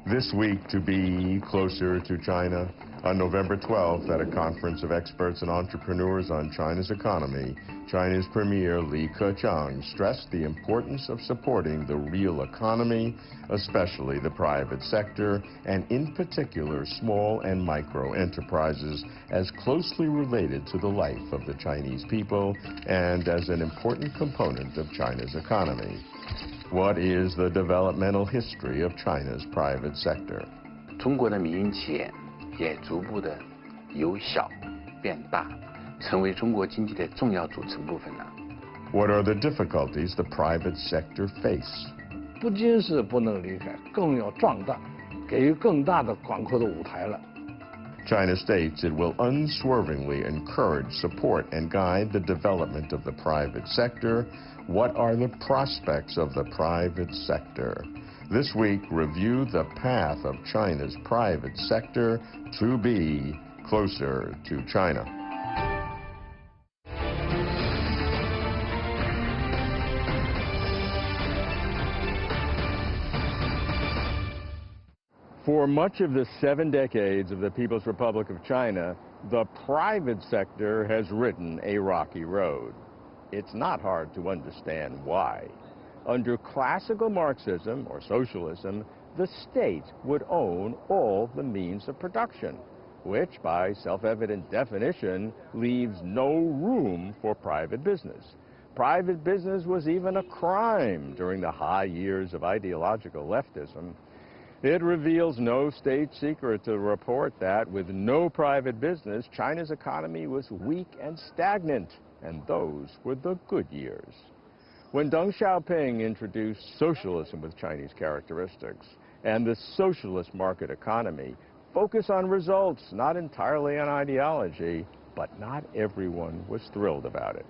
This week to be closer to China. On November 12th, at a conference of experts and entrepreneurs on China's economy, China's Premier Li Keqiang stressed the importance of supporting the real economy, especially the private sector, and in particular small and micro enterprises, as closely related to the life of the Chinese people and as an important component of China's economy. What is the developmental history of China's private sector? 中国的民营企业也逐步的由小变大，成为中国经济的重要组成部分了。What are the difficulties the private sector face? 不仅是不能离开，更要壮大，给予更大的广阔的舞台了。China states it will unswervingly encourage, support, and guide the development of the private sector. What are the prospects of the private sector? This week, review the path of China's private sector to be closer to China. For much of the 7 decades of the People's Republic of China, the private sector has ridden a rocky road. It's not hard to understand why. Under classical Marxism, or socialism, the state would own all the means of production, which, by self-evident definition, leaves no room for private business. Private business was even a crime during the high years of ideological leftism. It reveals no state secret to report that with no private business, China's economy was weak and stagnant, and those were the good years. When Deng Xiaoping introduced socialism with Chinese characteristics and the socialist market economy, focus on results, not entirely on ideology, but not everyone was thrilled about it.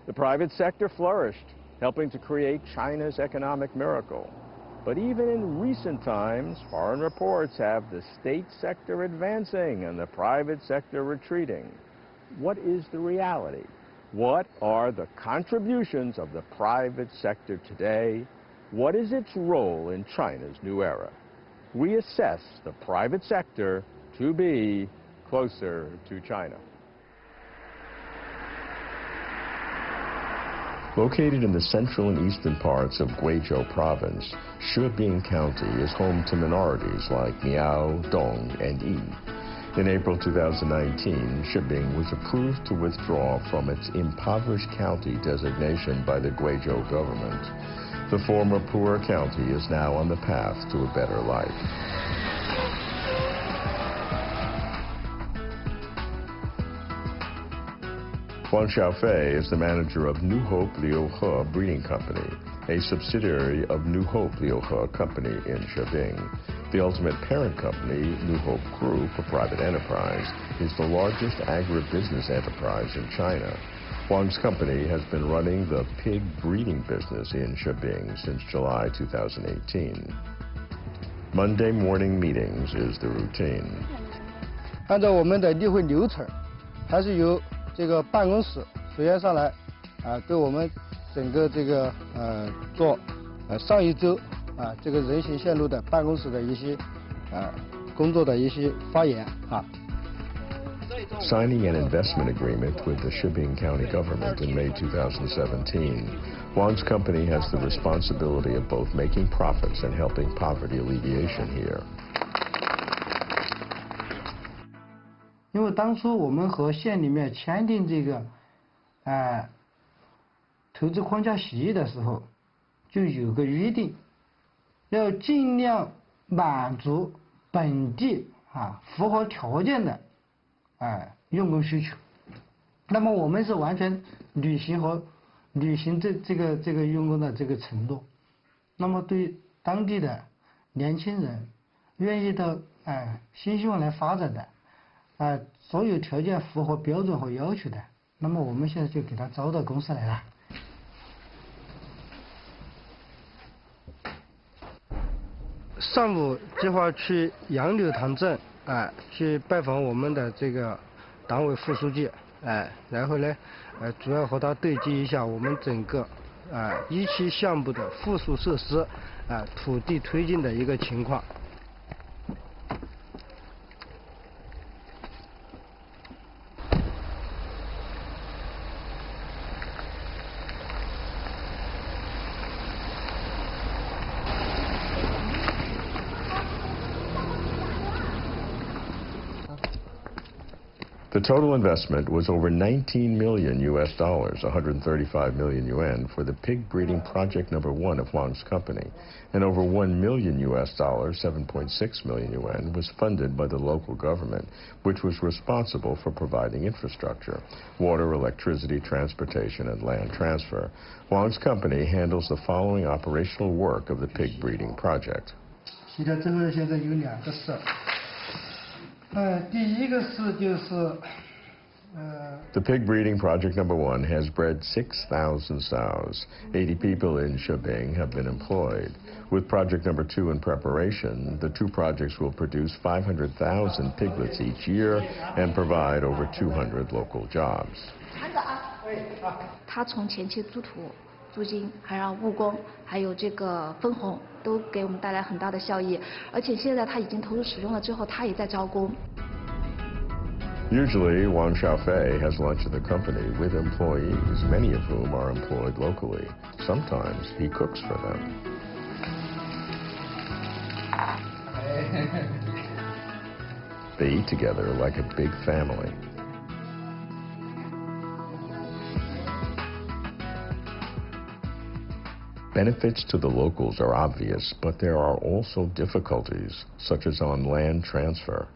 The private sector flourished, helping to create China's economic miracle. But even in recent times, foreign reports have the state sector advancing and the private sector retreating. What is the reality? What are the contributions of the private sector today? What is its role in China's new era? We assess the private sector to be closer to China. Located in the central and eastern parts of Guizhou province, Shibing County is home to minorities like Miao, Dong, and Yi. In April 2019, Shibing was approved to withdraw from its impoverished county designation by the Guizhou government. The former poor county is now on the path to a better life. Huang Xiaofei is the manager of New Hope Liuhe Breeding Company, a subsidiary of New Hope Liuhe Company in Shibing. The ultimate parent company, New Hope Group, a private enterprise, is the largest agribusiness enterprise in China. Huang's company has been running the pig breeding business in Shibing since July 2018. Monday morning meetings is the routine. 按照我们的例会流程，还是由这个办公室首先上来给我们整个这个做上一周这个人行线路的办公室的一些工作的一些发言Signing an investment agreement with the Shibing County government in May 2017, Huang's company has the responsibility of both making profits and helping poverty alleviation here. 因为当初我们和县里面签订这个投资框架协议的时候，就有个约定，要尽量满足本地符合条件的用工需求。那么我们是完全履行这个用工的这个承诺。那么对当地的年轻人愿意到新希望来发展的。所有条件符合标准和要求的，那么我们现在就给他招到公司来了。上午计划去杨柳塘镇，去拜访我们的这个党委副书记，然后呢，主要和他对接一下我们整个一期项目的附属设施，土地推进的一个情况。The total investment was over 19 million US dollars, 135 million yuan, for the pig breeding project number 1 of Huang's company, and over 1 million US dollars, 7.6 million yuan, was funded by the local government, which was responsible for providing infrastructure, water, electricity, transportation, and land transfer. Huang's company handles the following operational work of the pig breeding project. 这个现在有2个事。第一个事就是 The pig breeding project number 1 has bred 6,000 sows. 80 people in Shibing have been employed. With project number 2 in preparation, the 2 projects will produce 500,000 piglets each year and provide over 200 local jobs. 他从前期租土、租金，还有务工，还有这个分红，都给我们带来很大的效益。而且现在他已经投入使用了之后，他也在招工。 Usually, Deng Xiaoping has lunch at the company with employees, many of whom are employed locally. Sometimes he cooks for them. They eat together like a big family. Benefits to the locals are obvious, but there are also difficulties, such as on land transfer.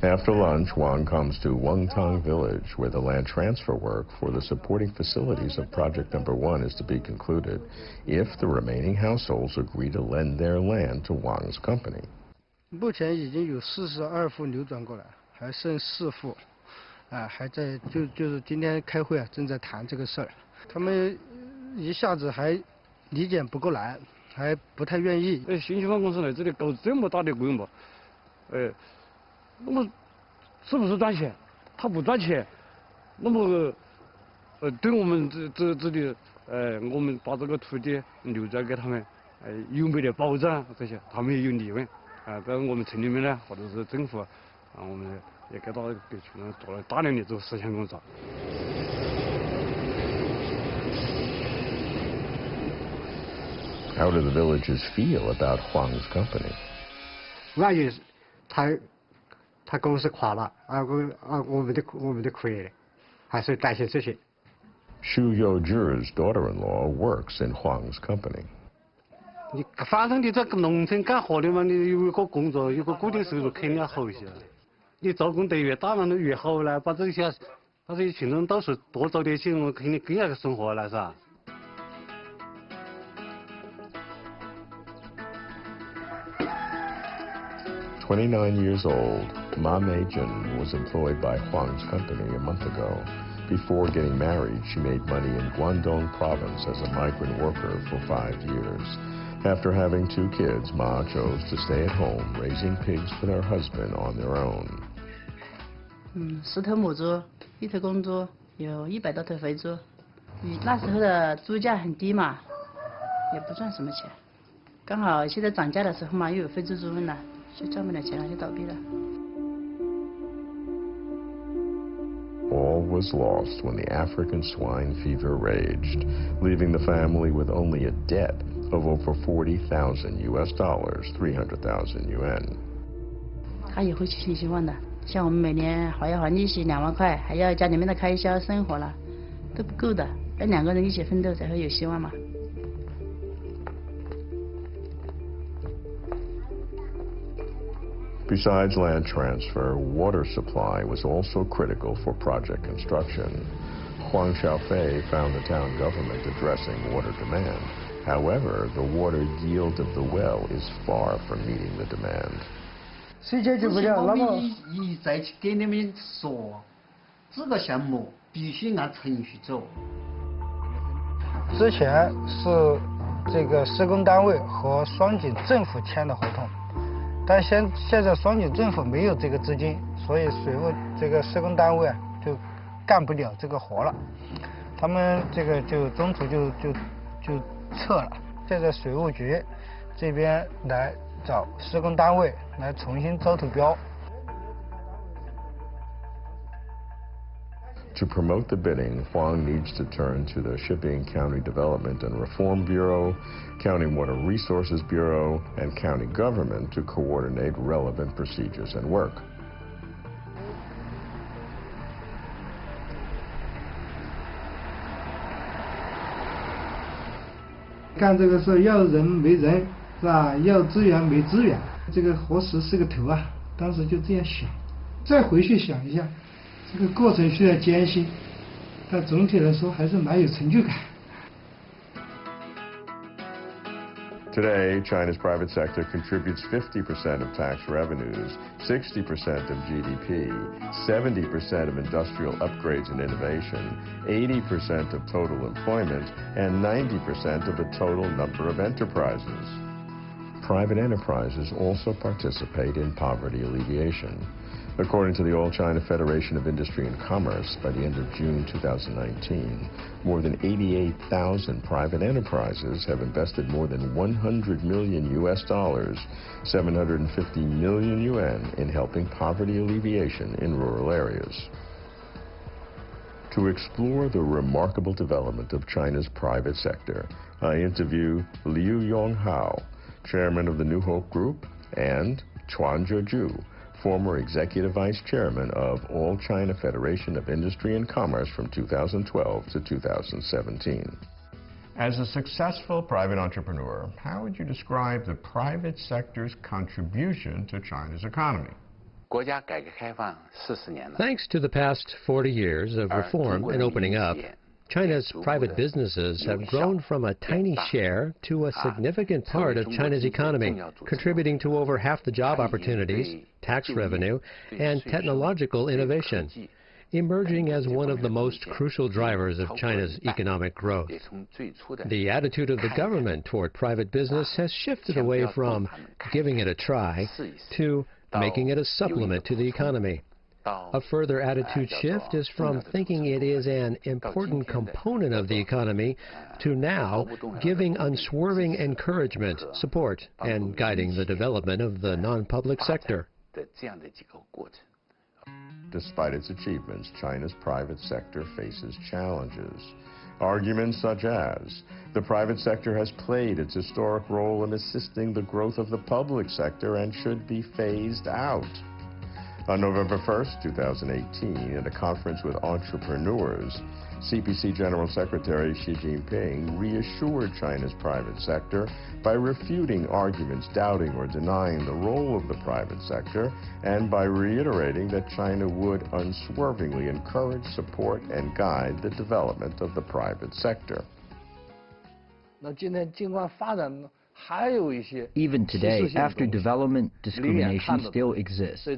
After lunch, Huang comes to Wengtang village, where the land transfer work for the supporting facilities of project number 1 is to be concluded, if the remaining households agree to lend their land to Huang's company. 目前已经有42户流转过来，还剩4户，还在就是今天开会啊，正在谈这个事儿。他们一下子还理解不过来，还不太愿意。新西方公司来这里搞这么大的规模，那么是不是赚钱？他不赚钱，那么对我们这里我们把这个土地留在给他们，有没得保障这些，他们也有疑问在我们城里面呢，或者是政府我们也给到给群众做了大量的这个思想工作。 How do the villagers feel about Huang's company? 万一他公司垮了，我们的亏了，还是担心这些。Xu Youzhi's daughter-in-law works in Huang's company. 你反正你在农村干活的嘛，你有一个工作，有个固定收入，肯定要好一些。你做工得越大嘛，那越好了，把这些群众到时多找点钱，我肯定更要生活了，是吧？ 29 years old, Ma Meijin was employed by Huang's company a month ago. Before getting married, she made money in Guangdong province as a migrant worker for 5 years. After having 2 kids, Ma chose to stay at home, raising pigs with her husband on their own. 10头母猪，1头公猪，有100多头肥猪。那时候的猪价很低嘛，也不赚什么钱。刚好现在涨价的时候嘛，又有非洲猪瘟了。 就赚不了钱了，就倒闭了。 All was lost when the African swine fever raged, leaving the family with only a debt of over 40,000 US dollars, 300,000 yuan. 他也会去希望的，像我们每年还要还利息2万块，还要家里面的开销、生活了，都不够的，要2个人一起奋斗才会有希望嘛。 Besides land transfer, water supply was also critical for project construction. Deng Xiaoping found the town government addressing water demand. However, the water yield of the well is far from meeting the demand. 谁解决不了？那么一再去给你们说，这个项目必须按程序走。之前是这个施工单位和双井政府签的合同。 但现在双井政府没有这个资金，所以水务这个施工单位就干不了这个活了，他们这个就中途就撤了。现在水务局这边来找施工单位来重新招投标。 To promote the bidding, Huang needs to turn to the Shibing County Development and Reform Bureau, County Water Resources Bureau, and county government to coordinate relevant procedures and work. 干这个事要人没人，是吧？要资源没资源，这个活石是个头啊。当时就这样想，再回去想一下，这个过程虽然艰辛，但总体来说还是蛮有成就感。Today, China's private sector contributes 50% of tax revenues, 60% of GDP, 70% of industrial upgrades and innovation, 80% of total employment, and 90% of the total number of enterprises. Private enterprises also participate in poverty alleviation. According to the All China Federation of Industry and Commerce, by the end of June 2019, more than 88,000 private enterprises have invested more than 100 million US dollars, 750 million yuan, in helping poverty alleviation in rural areas. To explore the remarkable development of China's private sector, I interview Liu Yonghao, chairman of the New Hope Group, and Chuan Zheju, former executive vice chairman of All China Federation of Industry and Commerce from 2012 to 2017. As a successful private entrepreneur, how would you describe the private sector's contribution to China's economy? Thanks to the past 40 years of reform and opening up, China's private businesses have grown from a tiny share to a significant part of China's economy, contributing to over half the job opportunities, tax revenue, and technological innovation, emerging as one of the most crucial drivers of China's economic growth. The attitude of the government toward private business has shifted away from giving it a try to making it a supplement to the economy. A further attitude shift is from thinking it is an important component of the economy to now giving unswerving encouragement, support, and guiding the development of the non-public sector. Despite its achievements, China's private sector faces challenges. Arguments such as, the private sector has played its historic role in assisting the growth of the public sector and should be phased out. On November 1st, 2018, at a conference with entrepreneurs, CPC General Secretary Xi Jinping reassured China's private sector by refuting arguments doubting or denying the role of the private sector and by reiterating that China would unswervingly encourage, support, and guide the development of the private sector. Even today, after development, discrimination still exists.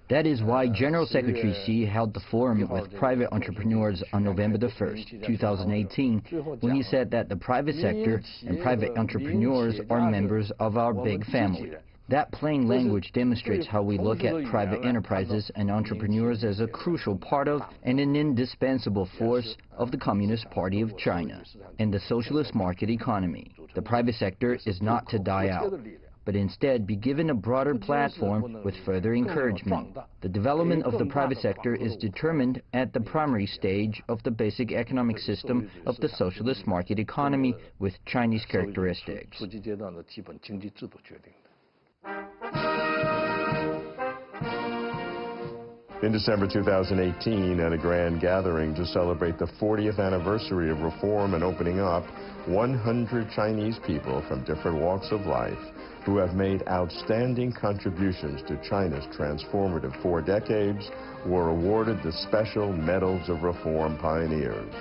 That is why General Secretary Xi held the forum with private entrepreneurs on November the 1st, 2018, when he said that the private sector and private entrepreneurs are members of our big family. That plain language demonstrates how we look at private enterprises and entrepreneurs as a crucial part of and an indispensable force of the Communist Party of China and the socialist market economy. The private sector is not to die out, but instead be given a broader platform with further encouragement. The development of the private sector is determined at the primary stage of the basic economic system of the socialist market economy with Chinese characteristics. In December 2018, at a grand gathering to celebrate the 40th anniversary of reform and opening up, 100 Chinese people from different walks of life who have made outstanding contributions to China's transformative 4 decades were awarded the Special Medals of Reform Pioneers.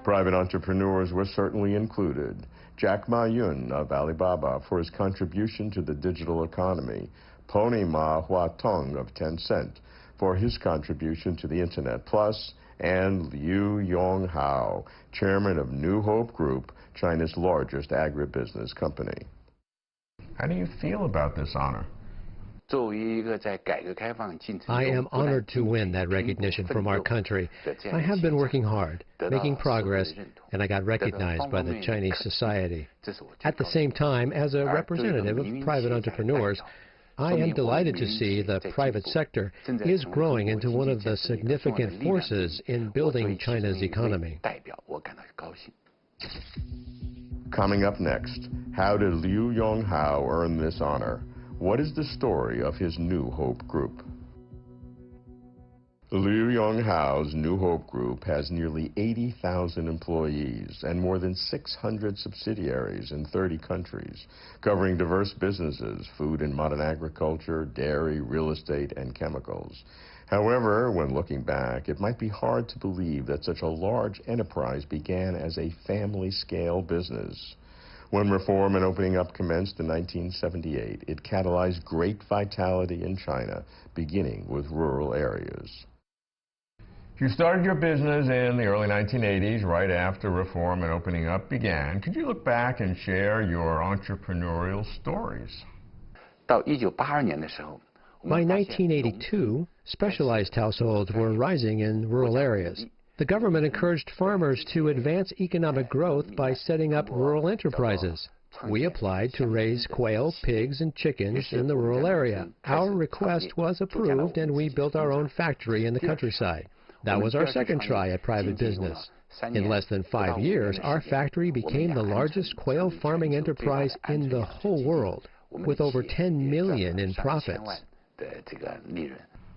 Private entrepreneurs were certainly included. Jack Ma Yun of Alibaba for his contribution to the digital economy, Pony Ma Huatong of Tencent for his contribution to the Internet Plus, and Liu Yonghao, chairman of New Hope Group, China's largest agribusiness company. How do you feel about this honor? I am honored to win that recognition from our country. I have been working hard, making progress, and I got recognized by the Chinese society. At the same time, as a representative of private entrepreneurs, I am delighted to see the private sector is growing into one of the significant forces in building China's economy. Coming up next, how did Liu Yonghao earn this honor? What is the story of his New Hope Group? Liu Yonghao's New Hope Group has nearly 80,000 employees and more than 600 subsidiaries in 30 countries, covering diverse businesses, food and modern agriculture, dairy, real estate, and chemicals. However, when looking back, it might be hard to believe that such a large enterprise began as a family-scale business. When reform and opening up commenced in 1978, it catalyzed great vitality in China, beginning with rural areas. You started your business in the early 1980s, right after reform and opening up began. Could you look back and share your entrepreneurial stories? By 1982, specialized households were rising in rural areas. The government encouraged farmers to advance economic growth by setting up rural enterprises. We applied to raise quail, pigs, and chickens in the rural area. Our request was approved, and we built our own factory in the countryside. That was our second try at private business. In less than 5 years, our factory became the largest quail farming enterprise in the whole world, with over 10 million in profits.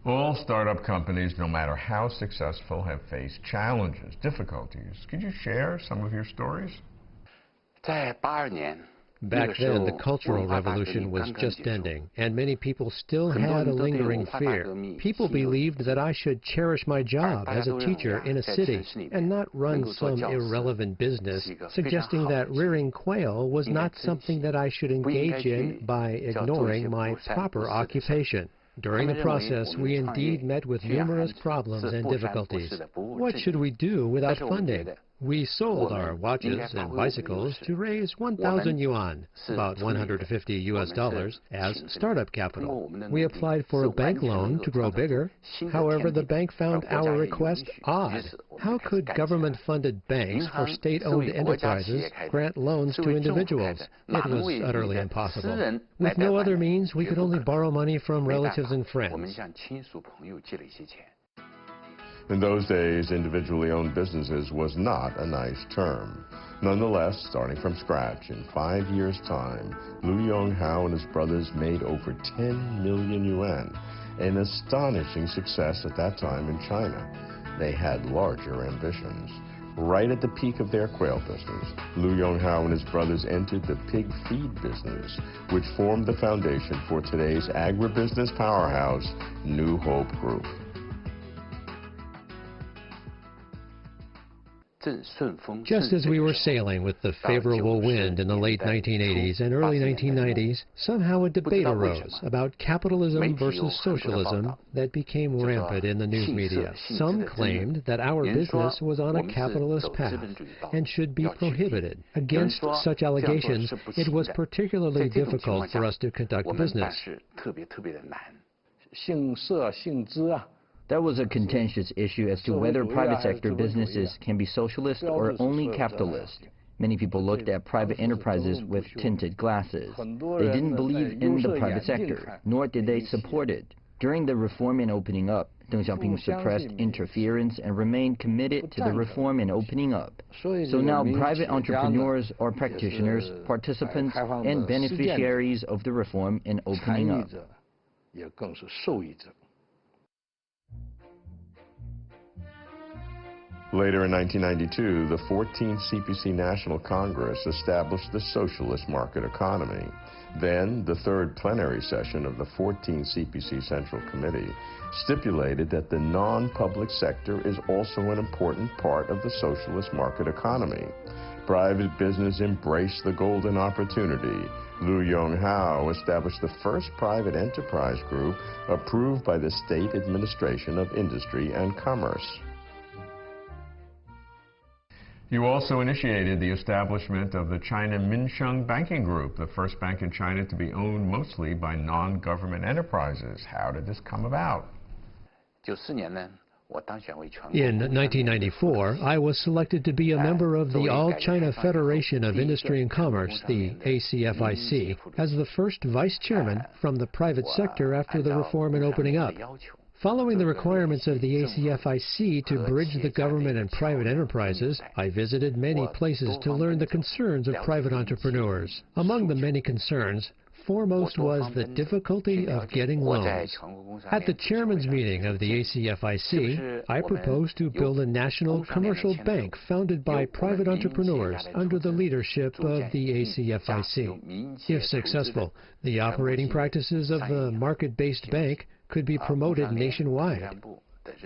All startup companies, no matter how successful, have faced challenges, difficulties. Could you share some of your stories? Back then, the Cultural Revolution was just ending, and many people still had a lingering fear. People believed that I should cherish my job as a teacher in a city and not run some irrelevant business, suggesting that rearing quail was not something that I should engage in by ignoring my proper occupation. During the process, we indeed met with numerous problems and difficulties. What should we do without funding? We sold our watches and bicycles to raise 1,000 yuan, about $150 as startup capital. We applied for a bank loan to grow bigger. However, the bank found our request odd. How could government-funded banks for state-owned enterprises grant loans to individuals? It was utterly impossible. With no other means, we could only borrow money from relatives and friends. In those days, individually owned businesses was not a nice term. Nonetheless, starting from scratch, in 5 years' time, Liu Yonghao and his brothers made over 10 million yuan, an astonishing success at that time in China. They had larger ambitions. Right at the peak of their quail business, Liu Yonghao and his brothers entered the pig feed business, which formed the foundation for today's agribusiness powerhouse, New Hope Group. Just as we were sailing with the favorable wind in the late 1980s and early 1990s, somehow a debate arose about capitalism versus socialism that became rampant in the news media. Some claimed that our business was on a capitalist path and should be prohibited. Against such allegations, it was particularly difficult for us to conduct business. That was a contentious issue as to whether private sector businesses can be socialist or only capitalist. Many people looked at private enterprises with tinted glasses. They didn't believe in the private sector, nor did they support it. During the reform and opening up, Deng Xiaoping suppressed interference and remained committed to the reform and opening up. So now private entrepreneurs are practitioners, participants, and beneficiaries of the reform and opening up. Later in 1992, the 14th CPC National Congress established the socialist market economy. Then, the third plenary session of the 14th CPC Central Committee stipulated that the non-public sector is also an important part of the socialist market economy. Private business embraced the golden opportunity. Liu Yonghao established the first private enterprise group approved by the State Administration of Industry and Commerce. You also initiated the establishment of the China Minsheng Banking Group, the first bank in China to be owned mostly by non-government enterprises. How did this come about? In 1994, I was selected to be a member of the All-China Federation of Industry and Commerce, the ACFIC, as the first vice chairman from the private sector after the reform and opening up. Following the requirements of the ACFIC to bridge the government and private enterprises, I visited many places to learn the concerns of private entrepreneurs. Among the many concerns, foremost was the difficulty of getting loans. At the chairman's meeting of the ACFIC, I proposed to build a national commercial bank founded by private entrepreneurs under the leadership of the ACFIC. If successful, the operating practices of the market-based bank could be promoted nationwide.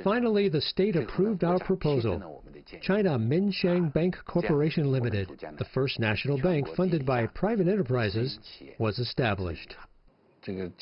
Finally, the state approved our proposal. China Minsheng Bank Corporation Limited, the first national bank funded by private enterprises, was established. But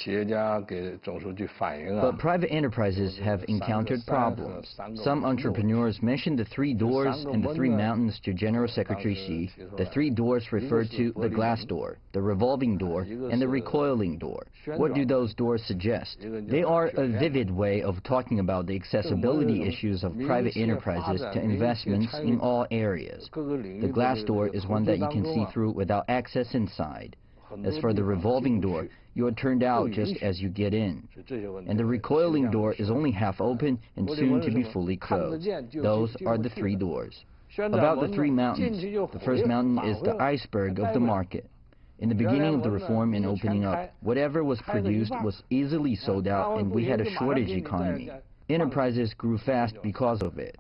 private enterprises have encountered problems. Some entrepreneurs mentioned the three doors and the three mountains to General Secretary Xi. The three doors refer to the glass door, the revolving door, and the recoiling door. What do those doors suggest? They are a vivid way of talking about the accessibility issues of private enterprises to investments in all areas. The glass door is one that you can see through without access inside. As for the revolving door, you are turned out just as you get in. And the recoiling door is only half open and soon to be fully closed. Those are the three doors. About the three mountains, the first mountain is the iceberg of the market. In the beginning of the reform and opening up, whatever was produced was easily sold out and we had a shortage economy. Enterprises grew fast because of it.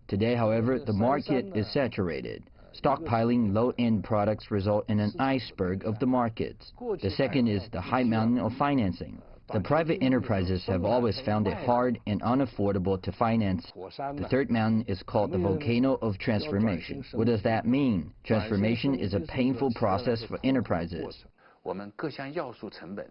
Today, however, the market is saturated. Stockpiling low-end products result in an iceberg of the markets. The second is the high mountain of financing. The private enterprises have always found it hard and unaffordable to finance. The third mountain is called the volcano of transformation. What does that mean? Transformation is a painful process for enterprises.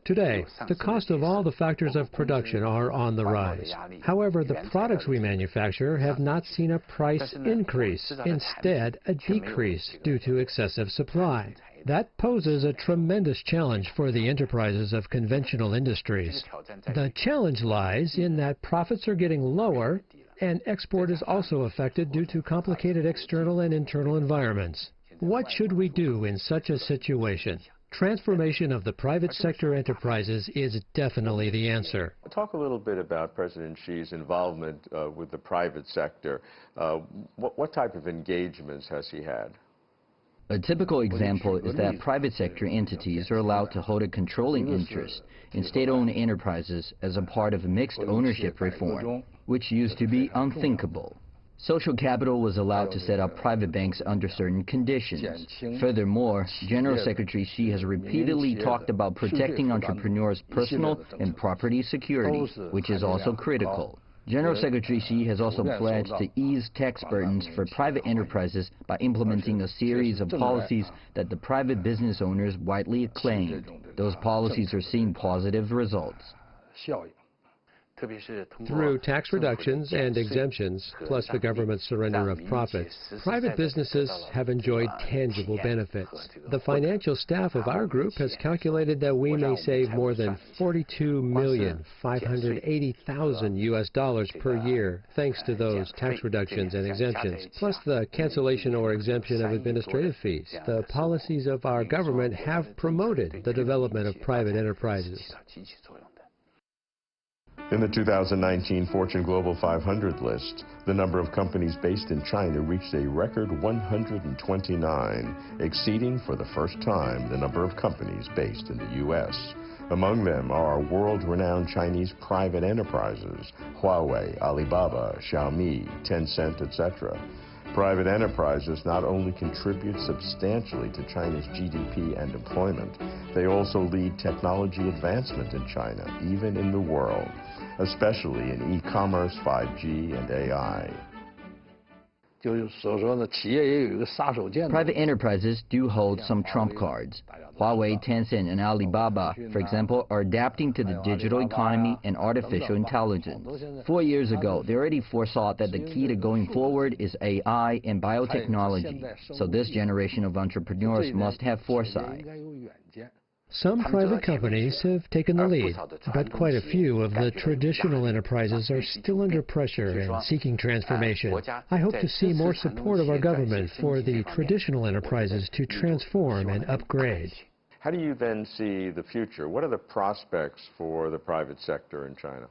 Today, the cost of all the factors of production are on the rise. However, the products we manufacture have not seen a price increase, instead a decrease due to excessive supply. That poses a tremendous challenge for the enterprises of conventional industries. The challenge lies in that profits are getting lower and export is also affected due to complicated external and internal environments. What should we do in such a situation? Transformation of the private sector enterprises is definitely the answer. Talk a little bit about President Xi's involvement with the private sector. What type of engagements has he had? A typical example is that private sector entities are allowed to hold a controlling interest in state-owned enterprises as a part of mixed ownership reform, which used to be unthinkable. Social capital was allowed to set up private banks under certain conditions. Furthermore, General Secretary Xi has repeatedly talked about protecting entrepreneurs' personal and property security, which is also critical. General Secretary Xi has also pledged to ease tax burdens for private enterprises by implementing a series of policies that the private business owners widely acclaim. Those policies are seeing positive results. Through tax reductions and exemptions, plus the government's surrender of profits, private businesses have enjoyed tangible benefits. The financial staff of our group has calculated that we may save more than $42,580,000 US per year thanks to those tax reductions and exemptions, plus the cancellation or exemption of administrative fees. The policies of our government have promoted the development of private enterprises. In the 2019 Fortune Global 500 list, the number of companies based in China reached a record 129, exceeding for the first time the number of companies based in the U.S. Among them are world-renowned Chinese private enterprises, Huawei, Alibaba, Xiaomi, Tencent, etc. Private enterprises not only contribute substantially to China's GDP and employment, they also lead technology advancement in China, even in the world, especially in e-commerce, 5G, and AI. Private enterprises do hold some trump cards. Huawei, Tencent, and Alibaba, for example, are adapting to the digital economy and artificial intelligence. 4 years ago, they already foresaw that the key to going forward is AI and biotechnology. So this generation of entrepreneurs must have foresight. Some private companies have taken the lead, but quite a few of the traditional enterprises are still under pressure and seeking transformation. I hope to see more support of our government for the traditional enterprises to transform and upgrade. How do you then see the future? What are the prospects for the private sector in China?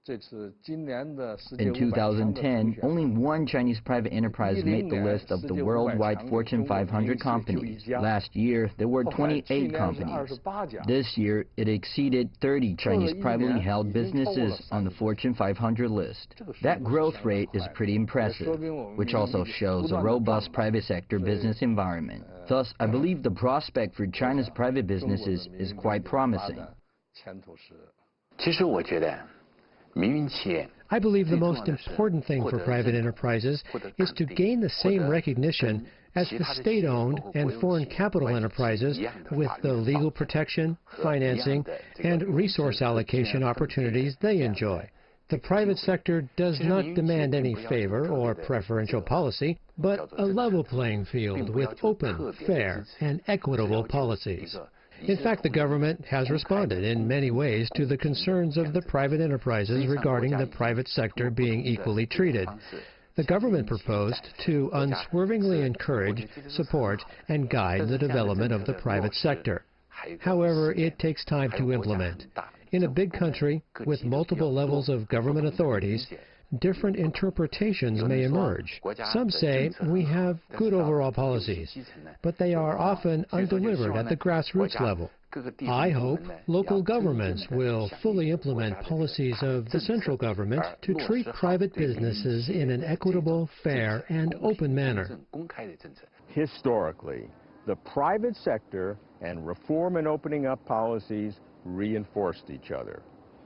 In 2010, only one Chinese private enterprise made the list of the worldwide Fortune 500 companies. Last year, there were 28 companies. This year, it exceeded 30 Chinese privately held businesses on the Fortune 500 list. That growth rate is pretty impressive, which also shows a robust private sector business environment. Thus, I believe the prospect for China's private businesses is quite promising. I believe the most important thing for private enterprises is to gain the same recognition as the state-owned and foreign capital enterprises with the legal protection, financing, and resource allocation opportunities they enjoy. The private sector does not demand any favor or preferential policy, but a level playing field with open, fair, and equitable policies. In fact, the government has responded in many ways to the concerns of the private enterprises regarding the private sector being equally treated. The government proposed to unswervingly encourage, support, and guide the development of the private sector. However, it takes time to implement. In a big country with multiple levels of government authorities, different interpretations may emerge. Some say we have good overall policies, but they are often undelivered at the grassroots level. I hope local governments will fully implement policies of the central government to treat private businesses in an equitable, fair, and open manner. Historically, the private sector and reform and opening up policies reinforced each other.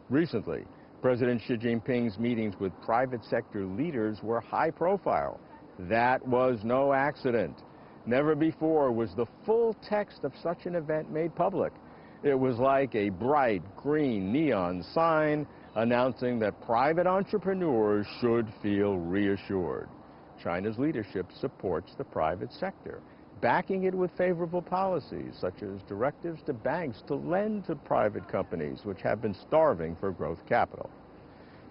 Recently, President Xi Jinping's meetings with private sector leaders were high profile. That was no accident. Never before was the full text of such an event made public. It was like a bright green neon sign announcing that private entrepreneurs should feel reassured. China's leadership supports the private sector, backing it with favorable policies such as directives to banks to lend to private companies which have been starving for growth capital.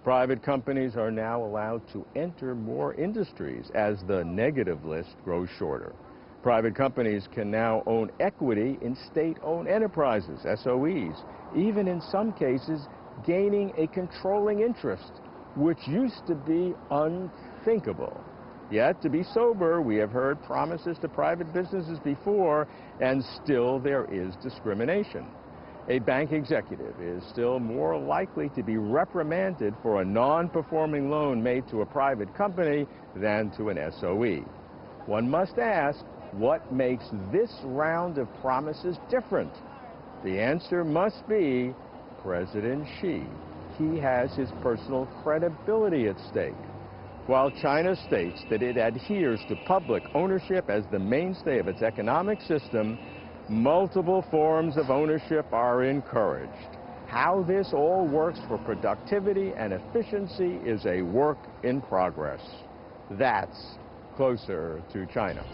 Private companies are now allowed to enter more industries as the negative list grows shorter. Private companies can now own equity in state-owned enterprises, SOEs, even in some cases gaining a controlling interest, which used to be unthinkable. Yet, to be sober, we have heard promises to private businesses before, and still there is discrimination. A bank executive is still more likely to be reprimanded for a non-performing loan made to a private company than to an SOE. One must ask, what makes this round of promises different? The answer must be President Xi. He has his personal credibility at stake. While China states that it adheres to public ownership as the mainstay of its economic system, multiple forms of ownership are encouraged. How this all works for productivity and efficiency is a work in progress. That's closer to China.